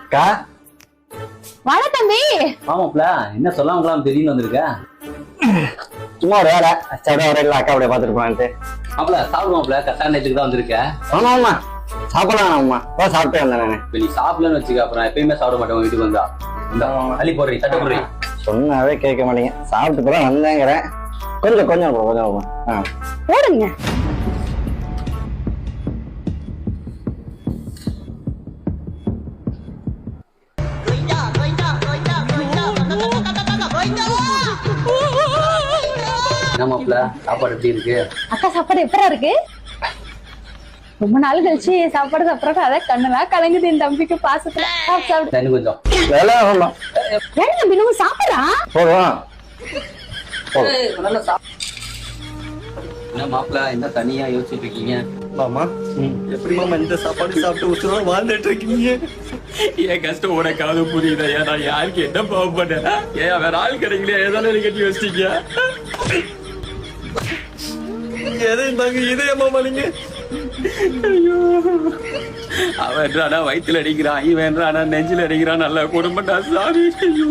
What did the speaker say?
அக்கா வாடா தம்பி. ஆமாப்ல, என்ன சொல்லாமலாம் திடீர்னு வந்திருக்க? சும்மா ஒரு வேலை சாப்பிட வரையில அக்கா அப்படியே பார்த்துட்டு போனான்ட்டு. மாப்ள சாப்பிடுவாப்ல, கரெக்டான நேரத்துக்கு தான் வந்திருக்க. ஆமா ஆமா சாப்பிடலாம் அம்மா தான் சாப்பிட்டே வந்தேன் நானு. இப்ப நீ சாப்பிடலன்னு வச்சுக்க, அப்புறம் எப்பயுமே சாப்பிட மாட்டேன் உங்க வீட்டுக்கு வந்தா. இந்த அள்ளி போடுறீ, தட்ட போடுறீ. சொன்னாவே கேட்க மாட்டீங்க. சாப்பிட்டு போதான் வந்தேங்கிறேன். கொஞ்சம் கொஞ்சம் போ, கொஞ்சம் போ. போடுங்க. என்ன மாப்ள, சாப்பாடு எப்படி இருக்கு? அக்கா சாப்பாடு எப்படா இருக்கு? ரொம்ப நாள் கழிச்சு சாப்பாடு சாப்பிட்றோம். அதான் கண்ணெல்லாம் கலங்குது என் தம்பிக்கு பாசத்துல. சாப்பிடு. தண்ணி கொஞ்சம். வேலை வேண்டாம். வேணும் தம்பி, நம்ம சாப்பிடா. போதும். என்ன மாப்ள, என்ன தனியா யோசிச்சுட்டு இருக்கீங்க? மாமா எப்படி மாமா இந்த சாப்பாடு சாப்பிட்டு உசுரோட வாழ்ந்துட்டு இருக்கீங்க? என் கஷ்டம் உனக்காவது புரியுதா? நான் யாருக்கு என்ன பாவம் பண்ணேன்? ஏன் வேற ஆள் கிடைக்கலையா? ஏதாலும் கட்டி வச்சிட்டீங்க. எதை தாங்க இதே மாமா நீங்க? ஐயோ, அவன் வயிற்றுல அடிக்கிறான், இவன் நெஞ்சில் அடிக்கிறான். நல்ல குடும்பம் சாமி. ஐயோ.